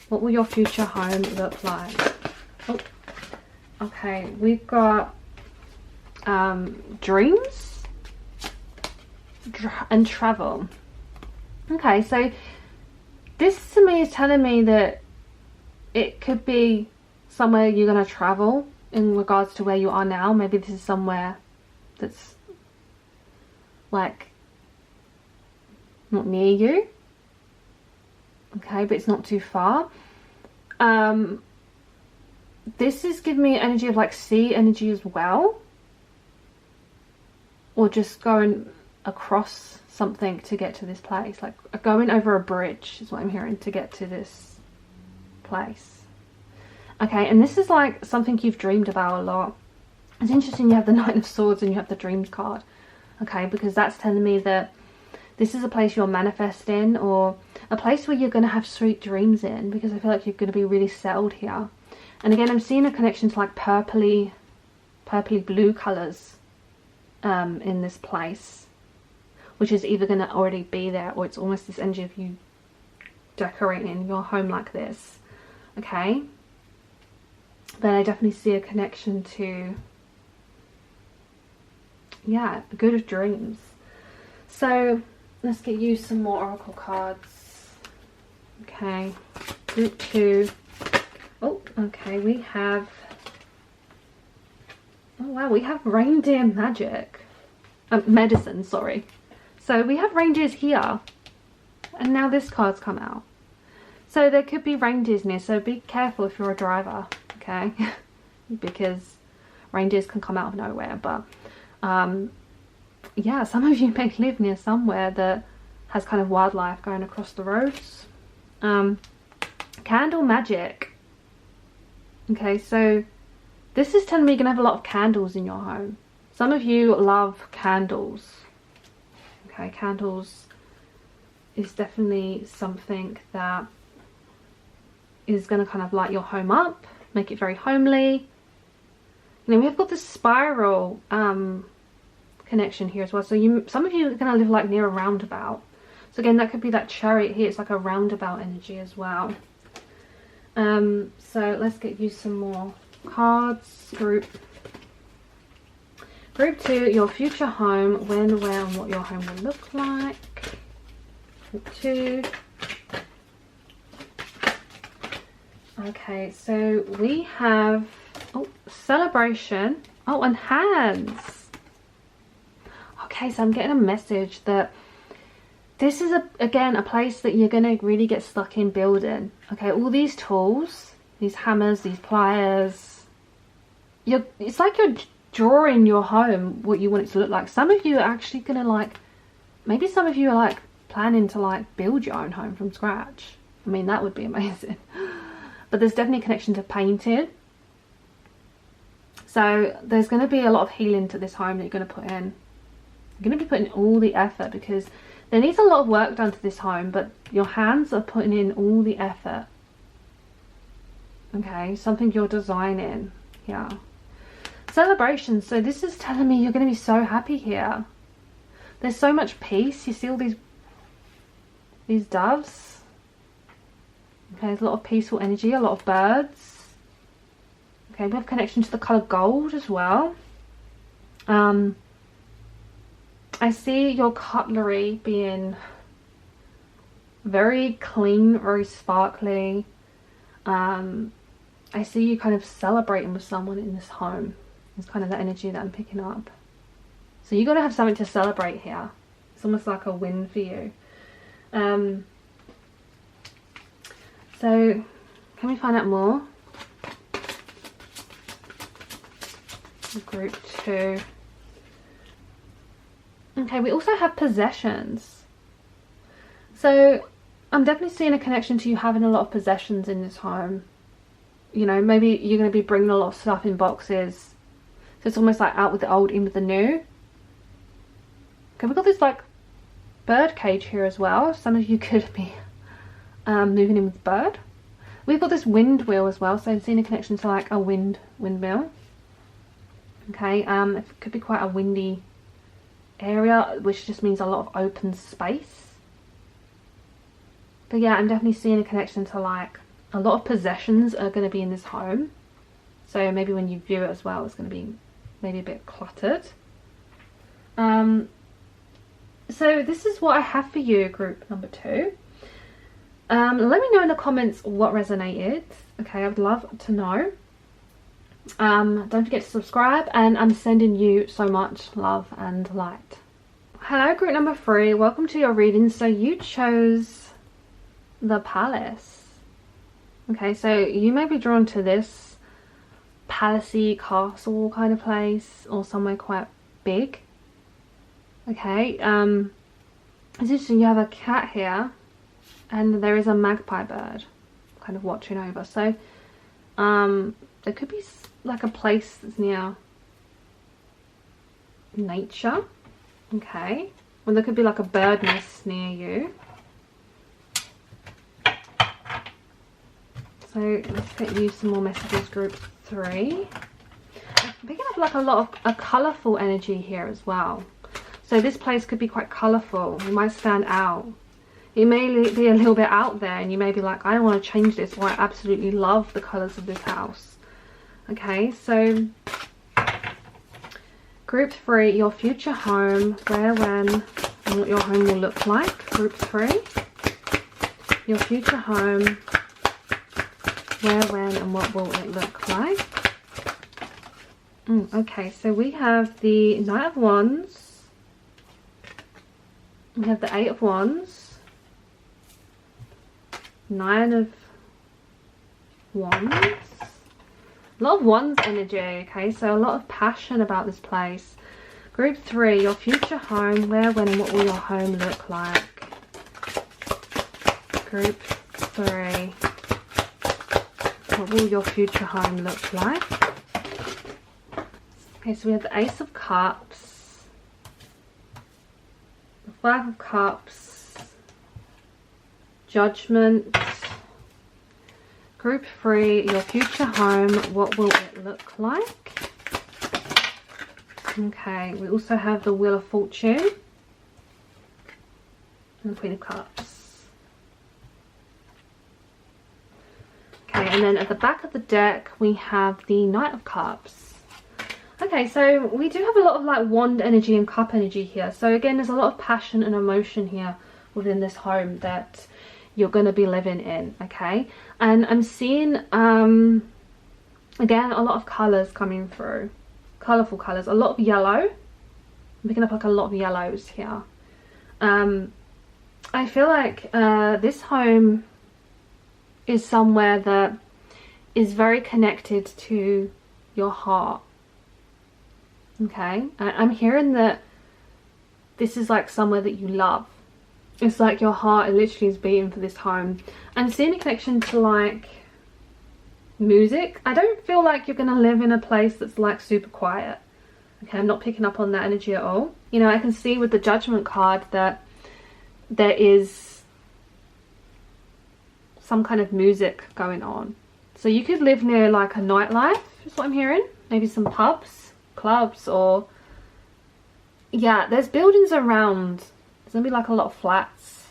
What will your future home look like? Oh, okay, we've got dreams and travel. Okay, so this to me is telling me that it could be somewhere you're going to travel in regards to where you are now. Maybe this is somewhere that's like not near you. Okay, but it's not too far. This is giving me energy of like sea energy as well, or just going across something to get to this place, like going over a bridge is what I'm hearing to get to this place. Okay, and this is like something you've dreamed about a lot. It's interesting you have the Knight of Swords and you have the Dreams card. Okay, because that's telling me that this is a place you're manifesting, or a place where you're going to have sweet dreams in, because I feel like you're going to be really settled here. And again, I'm seeing a connection to like purpley blue colours in this place, which is either going to already be there, or it's almost this energy of you decorating your home like this. Okay, but I definitely see a connection to, yeah, good dreams. So let's get you some more oracle cards. Okay, group 2. Oh, okay, we have, oh wow, we have reindeer magic, medicine, sorry. So we have reindeers here, and now this card's come out. So there could be reindeers near, so be careful if you're a driver, okay? Because reindeers can come out of nowhere. But yeah, some of you may live near somewhere that has kind of wildlife going across the roads. Candle magic. Okay, so this is telling me you're going to have a lot of candles in your home. Some of you love candles. Okay, candles is definitely something that is going to kind of light your home up, make it very homely. And then we've got this spiral connection here as well. So some of you are going to live like near a roundabout. So again, that could be that chariot here. It's like a roundabout energy as well. So let's get you some more cards. Group 2, your future home, when, where, and what your home will look like. Group 2. Okay, so we have, oh, celebration. Oh, and hands. Okay, so I'm getting a message that this is, again, a place that you're going to really get stuck in building. Okay, all these tools, these hammers, these pliers, it's like you're drawing your home what you want it to look like. Some of you are actually going to like, maybe some of you are like planning to like build your own home from scratch. I mean, that would be amazing. But there's definitely a connection to painting. So there's going to be a lot of healing to this home that you're going to put in. You're going to be putting all the effort, because there needs a lot of work done to this home, but your hands are putting in all the effort. Okay, something you're designing. Yeah. Celebration. So this is telling me you're going to be so happy here. There's so much peace. You see all these doves. Okay, there's a lot of peaceful energy, a lot of birds. Okay, we have connection to the colour gold as well. I see your cutlery being very clean, very sparkly. I see you kind of celebrating with someone in this home. It's kind of the energy that I'm picking up. So you got to have something to celebrate here. It's almost like a win for you. So can we find out more? Group 2. Okay, we also have possessions. So I'm definitely seeing a connection to you having a lot of possessions in this home. You know, maybe you're going to be bringing a lot of stuff in boxes. So it's almost like out with the old, in with the new. Okay, we've got this like bird cage here as well. Some of you could be moving in with the bird. We've got this wind wheel as well. So I'm seeing a connection to like a windmill. Okay, it could be quite a windy area, which just means a lot of open space. But yeah, I'm definitely seeing a connection to like a lot of possessions are going to be in this home. So maybe when you view it as well, it's going to be maybe a bit cluttered. So this is what I have for you, group number 2. Let me know in the comments what resonated. Okay, I would love to know. Don't forget to subscribe, and I'm sending you so much love and light. Hello, group number 3. Welcome to your reading. So you chose the palace. Okay, so you may be drawn to this palacey castle kind of place, or somewhere quite big. Okay, as you see, you have a cat here, and there is a magpie bird kind of watching over. So there could be like a place that's near nature. Okay, well, there could be like a bird nest near you. So let's get you some more messages, group 3. I'm picking up like a lot of a colourful energy here as well. So this place could be quite colourful. It might stand out. It may be a little bit out there, and you may be like, I don't want to change this, or I absolutely love the colours of this house. Okay, so group 3, your future home, where, when, and what your home will look like. Group 3, your future home, where, when, and what will it look like. Okay, so we have the Knight of Wands. We have the 8 of Wands, 9 of Wands, a lot of Wands energy. Okay, so a lot of passion about this place. Group 3, your future home, where, when, and what will your home look like. Group 3, what will your future home look like? Okay, so we have the Ace of Cups, the 5 of Cups, Judgment. Group 3, your future home, what will it look like? Okay, we also have the Wheel of Fortune and the Queen of Cups. Okay, and then at the back of the deck we have the Knight of Cups. Okay, so we do have a lot of like wand energy and cup energy here. So again, there's a lot of passion and emotion here within this home that you're going to be living in. Okay, and I'm seeing again a lot of colors coming through, colorful colors, a lot of yellow. I'm picking up like a lot of yellows here. I feel like this home is somewhere that is very connected to your heart. Okay, I'm hearing that this is like somewhere that you love. It's like your heart literally is beating for this home. I'm seeing a connection to like music. I don't feel like you're gonna live in a place that's like super quiet. Okay, I'm not picking up on that energy at all. You know, I can see with the Judgment card that there is some kind of music going on. So you could live near like a nightlife, is what I'm hearing. Maybe some pubs, clubs, or yeah, there's buildings around. There's gonna be like a lot of flats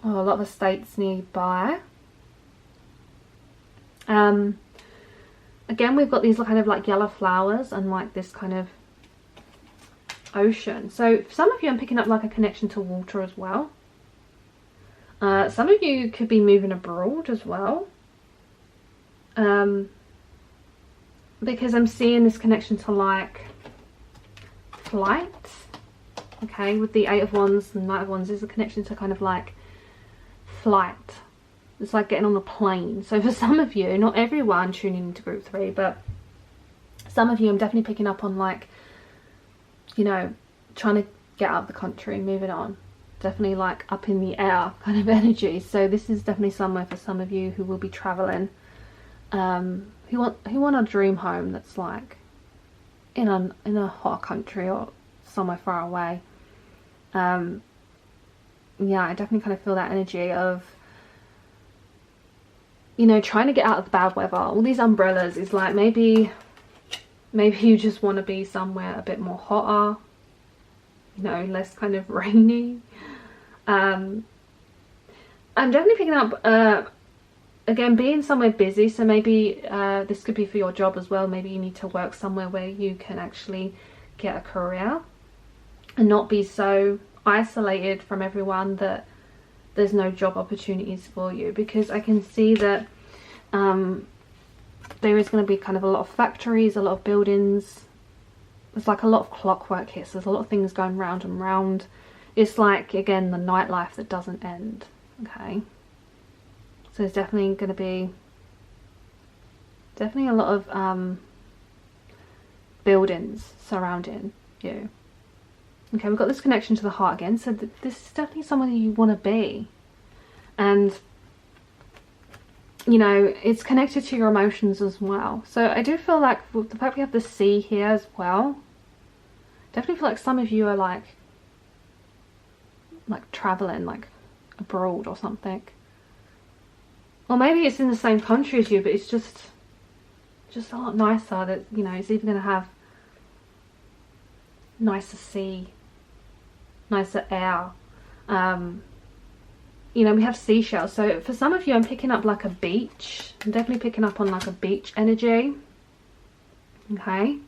or a lot of estates nearby. Again, we've got these kind of like yellow flowers and like this kind of ocean. So for some of you, I'm picking up like a connection to water as well. Some of you could be moving abroad as well. Because I'm seeing this connection to like flight. Okay, with the 8 of Wands and 9 of Wands, there's a connection to kind of like flight. It's like getting on a plane. So for some of you, not everyone tuning into group 3, but Some of you, I'm definitely picking up on, like, you know, trying to get out of the country, moving on. Definitely like up in the air kind of energy. So this is definitely somewhere for some of you who will be traveling, who want a dream home that's like in a hot country or somewhere far away. Yeah, I definitely kind of feel that energy of, you know, trying to get out of the bad weather. All these umbrellas is like, maybe you just want to be somewhere a bit more hotter, you know, less kind of rainy. I'm definitely picking up, again, being somewhere busy. So maybe this could be for your job as well. Maybe you need to work somewhere where you can actually get a career and not be so isolated from everyone that there's no job opportunities for you. Because I can see that there is going to be kind of a lot of factories, a lot of buildings. There's like a lot of clockwork here, so there's a lot of things going round and round. It's like, again, the nightlife that doesn't end. Okay, so there's definitely going to be a lot of buildings surrounding you. Okay, we've got this connection to the heart again, so this is definitely someone you want to be. And, you know, it's connected to your emotions as well. So I do feel like with the fact we have the sea here as well, definitely feel like some of you are like traveling, like abroad or something. Or maybe it's in the same country as you, but it's just a lot nicer. That, you know, it's even going to have nicer sea, nicer air. You know, we have seashells. So for some of you, I'm picking up like a beach. I'm definitely picking up on like a beach energy. Okay.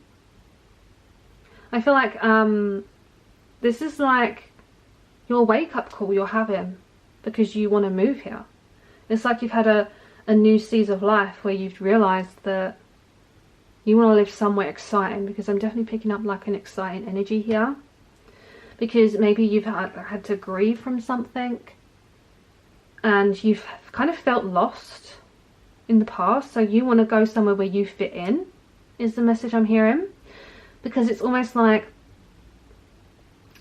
I feel like this is like your wake-up call you're having because you want to move here. It's like you've had a new season of life where you've realised that you want to live somewhere exciting, because I'm definitely picking up like an exciting energy here. Because maybe you've had to grieve from something and you've kind of felt lost in the past, so you want to go somewhere where you fit in, is the message I'm hearing. Because it's almost like,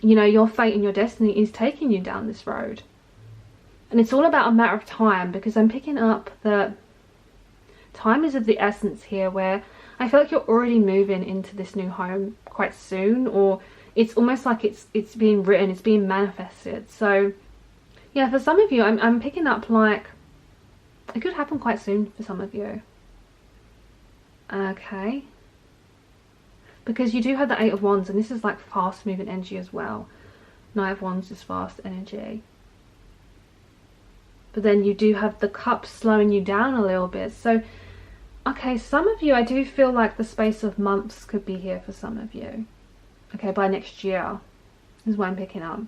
you know, your fate and your destiny is taking you down this road. And it's all about a matter of time, because I'm picking up that time is of the essence here, where I feel like you're already moving into this new home quite soon, or it's almost like it's being written, it's being manifested. So yeah, for some of you, I'm picking up like it could happen quite soon for some of you. Okay. Because you do have the Eight of Wands, and this is like fast moving energy as well. Nine of Wands is fast energy. But then you do have the Cup slowing you down a little bit. So, okay, some of you, I do feel like the space of months could be here for some of you. Okay, by next year is what I'm picking up.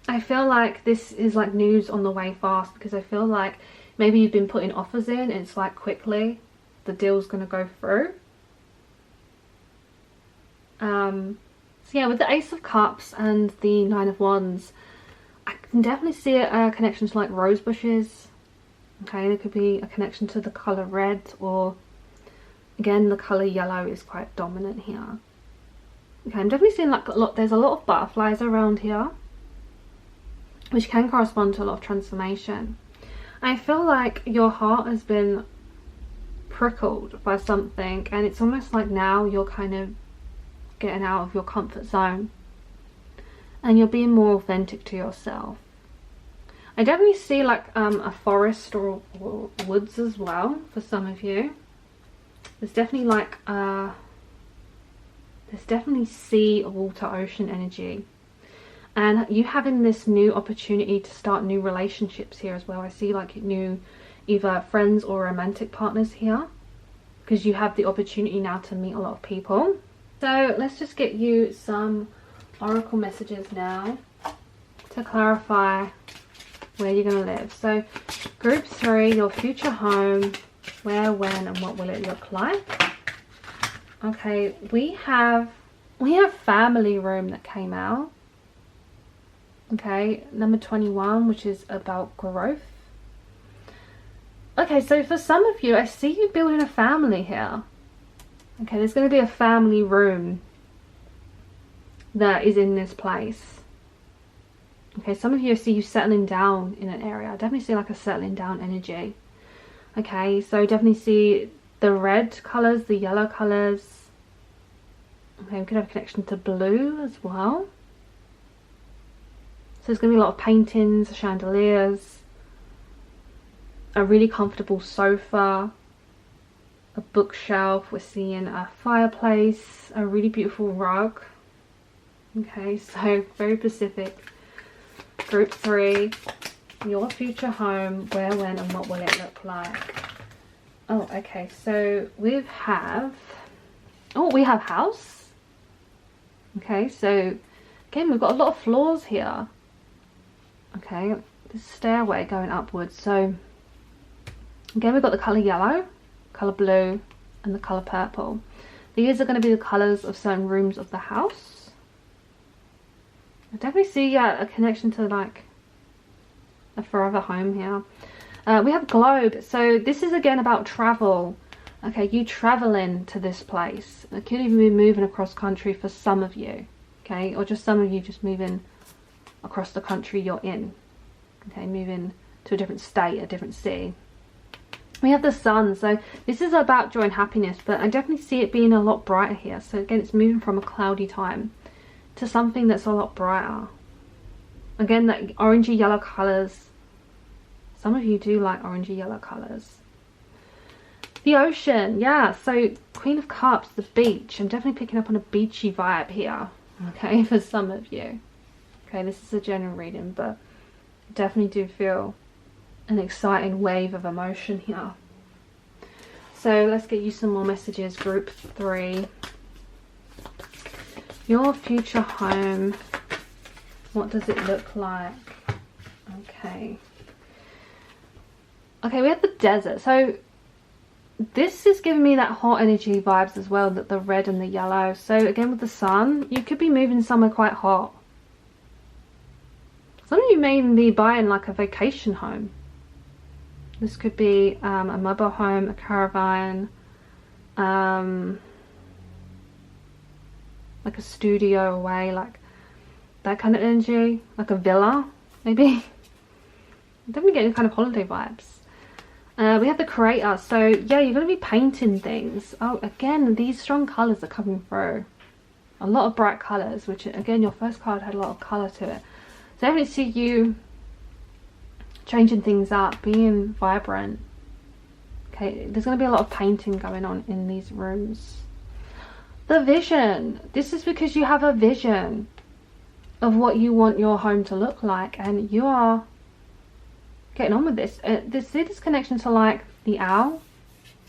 I feel like this is like news on the way fast, because I feel like maybe you've been putting offers in and it's like quickly the deal's going to go through. So yeah, with the Ace of Cups and the Nine of Wands, I can definitely see a connection to like rose bushes. Okay, there could be a connection to the colour red, or again the colour yellow is quite dominant here. Okay, I'm definitely seeing like there's a lot of butterflies around here, which can correspond to a lot of transformation. I feel like your heart has been prickled by something, and it's almost like now you're kind of getting out of your comfort zone and you're being more authentic to yourself. I definitely see like a forest or woods as well for some of you. There's definitely like there's definitely sea, water, ocean energy, and you having this new opportunity to start new relationships here as well. I see like new either friends or romantic partners here, because you have the opportunity now to meet a lot of people. So let's just get you some oracle messages now to clarify where you're going to live. So group 3, your future home, where, when, and what will it look like? Okay, we have family room that came out. Okay, number 21, which is about growth. Okay, so for some of you, I see you building a family here. Okay, there's going to be a family room that is in this place. Okay, some of you, I see you settling down in an area. I definitely see like a settling down energy. Okay, so definitely see the red colours, the yellow colours. Okay, we could have a connection to blue as well. So there's going to be a lot of paintings, chandeliers, a really comfortable sofa, a bookshelf. We're seeing a fireplace, a really beautiful rug. Okay, so very specific. Group 3, your future home, where, when, and what will it look like? Oh, okay, so we have house. Okay, so again, we've got a lot of floors here. Okay, this stairway going upwards. So again, we've got the colour yellow, colour blue, and the colour purple. These are going to be the colours of certain rooms of the house. I definitely see a connection to like a forever home here. We have globe. So this is again about travel. Okay, you traveling to this place. It could even be moving across country for some of you. Okay, or just some of you just moving across the country you're in. Okay, moving to a different state, a different city. We have the sun. So this is about joy and happiness, but I definitely see it being a lot brighter here. So again, it's moving from a cloudy time to something that's a lot brighter. Again, that orangey yellow colours. Some of you do like orangey yellow colours. The ocean, yeah, so Queen of Cups, the beach. I'm definitely picking up on a beachy vibe here, okay, for some of you. Okay, this is a general reading, but I definitely do feel an exciting wave of emotion here. So let's get you some more messages. Group 3. Your future home, what does it look like? Okay. Okay, we have the desert. So this is giving me that hot energy vibes as well, that the red and the yellow. So again, with the sun, you could be moving somewhere quite hot. Some of you may even be buying like a vacation home. This could be a mobile home, a caravan, like a studio away, like that kind of energy, like a villa maybe. I'm definitely getting kind of holiday vibes. We have the creator. So yeah, you're going to be painting things. Oh, again, these strong colours are coming through. A lot of bright colours, which again, your first card had a lot of colour to it. So I definitely see you changing things up, being vibrant. Okay, there's going to be a lot of painting going on in these rooms. The vision. This is because you have a vision of what you want your home to look like, and you are getting on with this. This connection to like the owl,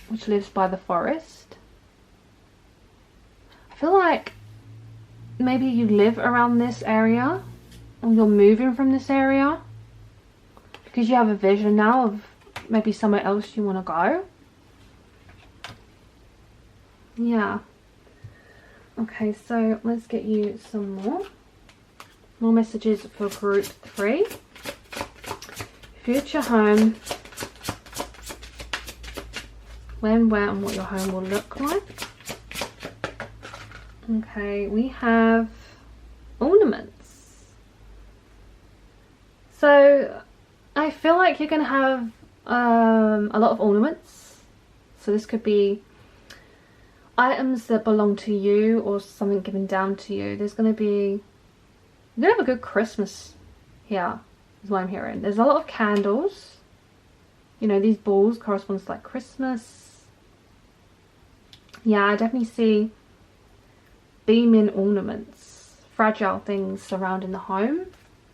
which lives by the forest. I feel like maybe you live around this area, or you're moving from this area because you have a vision now of maybe somewhere else you want to go. Yeah. Okay, so let's get you some more messages for group 3. Future home, when, where, and what your home will look like. Okay, we have ornaments. So I feel like you're going to have a lot of ornaments. So this could be items that belong to you or something given down to you. There's going to be, you're going to have a good Christmas here, is what I'm hearing. There's a lot of candles. You know, these balls correspond to like Christmas. Yeah, I definitely see beaming ornaments, fragile things surrounding the home.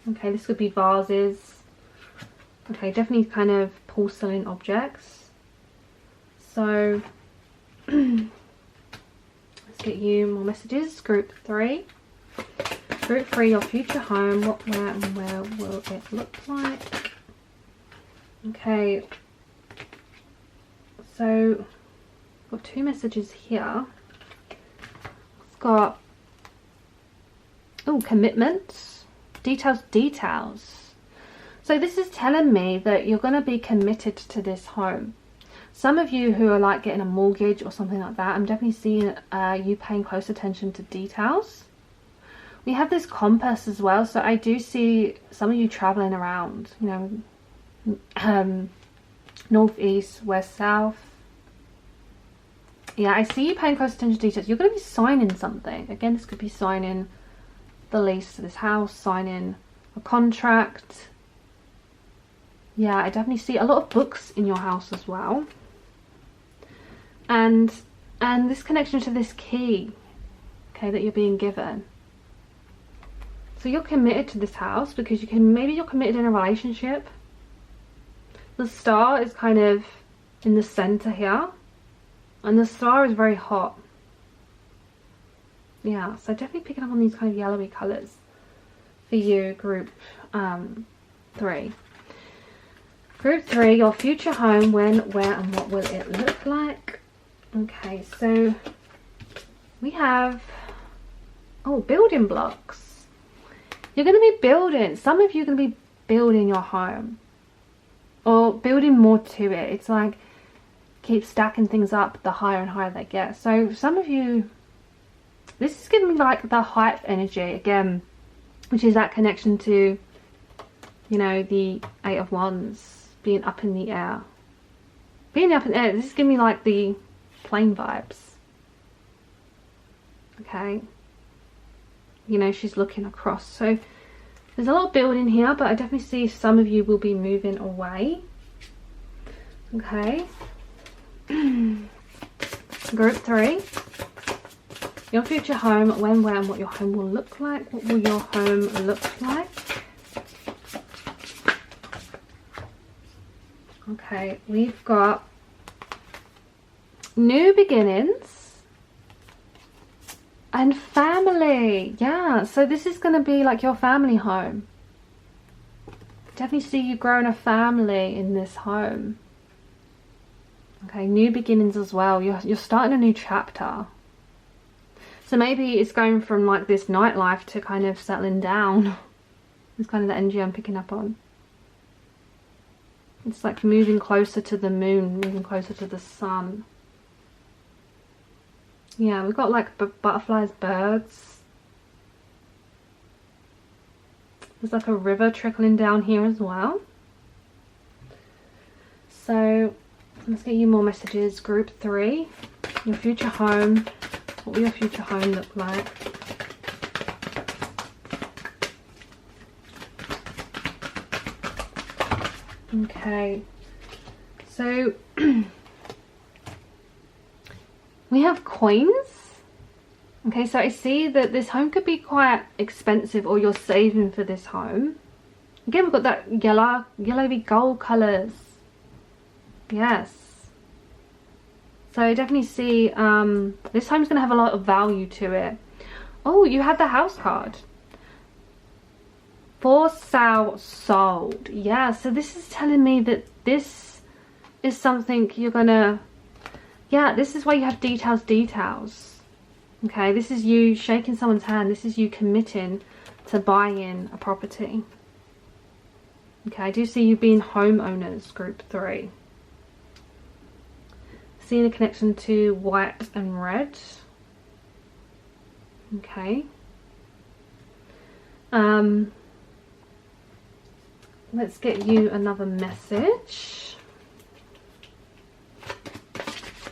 Okay, this could be vases. Okay, definitely kind of porcelain objects. So let's get you more messages. Group 3. Group 3, your future home. What, where, and where will it look like? Okay. So I've got 2 messages here. It's got, oh, commitments, details. So this is telling me that you're going to be committed to this home. Some of you who are like getting a mortgage or something like that, I'm definitely seeing you paying close attention to details. We have this compass as well, so I do see some of you traveling around, you know, north, east, west, south. Yeah, I see you paying close attention to details. You're going to be signing something. Again, this could be signing the lease to this house, signing a contract. Yeah, I definitely see a lot of books in your house as well. And this connection to this key, okay, that you're being given. So you're committed to this house because maybe you're committed in a relationship. The star is kind of in the center here, and the star is very hot. Yeah, so definitely picking up on these kind of yellowy colors for you, group 3. Group 3, your future home, when, where, and what will it look like? Okay, so we have, building blocks. You're going to be building, some of you are going to be building your home, or building more to it. It's like, keep stacking things up the higher and higher they get. So some of you, this is giving me like the height energy again, which is that connection to, you know, the 8 of Wands, being up in the air. Being up in the air, this is giving me like the plane vibes. Okay. You know, she's looking across. So there's a lot of building here, but I definitely see some of you will be moving away. Okay. Group 3. Your future home, when, where, and what your home will look like. What will your home look like? Okay, we've got new beginnings and family. Yeah, so this is going to be like your family home. Definitely see you growing a family in this home. Okay, new beginnings as well. You're starting a new chapter. So maybe it's going from like this nightlife to kind of settling down. It's kind of the energy I'm picking up on. It's like moving closer to the moon, moving closer to the sun. Yeah, we've got like butterflies, birds. There's like a river trickling down here as well. So let's get you more messages. Group 3, your future home. What will your future home look like? Okay, so we have coins. Okay, so I see that this home could be quite expensive, or you're saving for this home. Again, we've got that yellowy gold colours. Yes. So I definitely see this home's going to have a lot of value to it. Oh, you had the house card. For sale, sold. Yeah, so this is telling me that this is something you're gonna, yeah, this is why you have details. Okay, this is you shaking someone's hand. This is you committing to buying a property. Okay, I do see you being homeowners, group 3. Seeing a connection to white and red. Okay. Let's get you another message.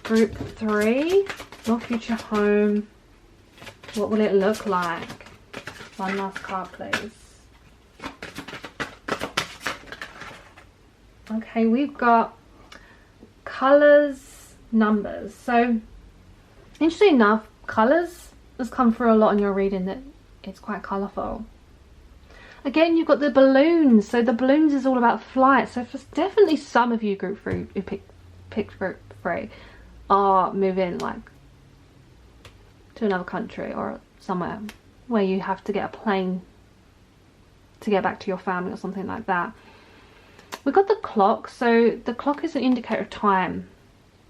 Group 3, your future home. What will it look like? One last card, please. Okay, we've got colours, numbers. So, interesting enough, colours has come through a lot in your reading, that it's quite colourful. Again, you've got the balloons. So the balloons is all about flight. So for definitely some of you, group 3, who picked group 3, are moving like to another country or somewhere where you have to get a plane to get back to your family or something like that. We've got the clock. So the clock is an indicator of time.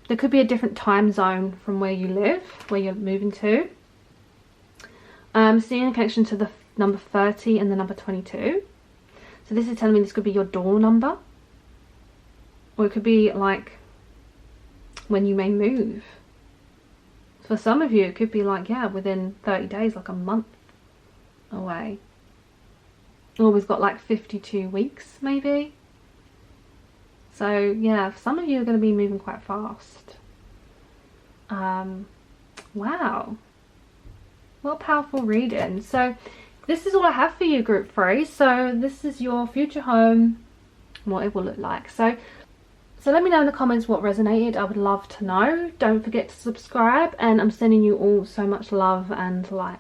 There could be a different time zone from where you live, where you're moving to. Seeing a connection to the number 30 and the number 22. So this is telling me this could be your door number, or it could be like when you may move. For some of you it could be like, yeah, within 30 days, like a month away. Or we've got like 52 weeks maybe. So yeah, some of you are going to be moving quite fast. Wow, what a powerful reading. So this is all I have for you, group 3. So this is your future home, what it will look like. So let me know in the comments what resonated. I would love to know. Don't forget to subscribe, and I'm sending you all so much love and light.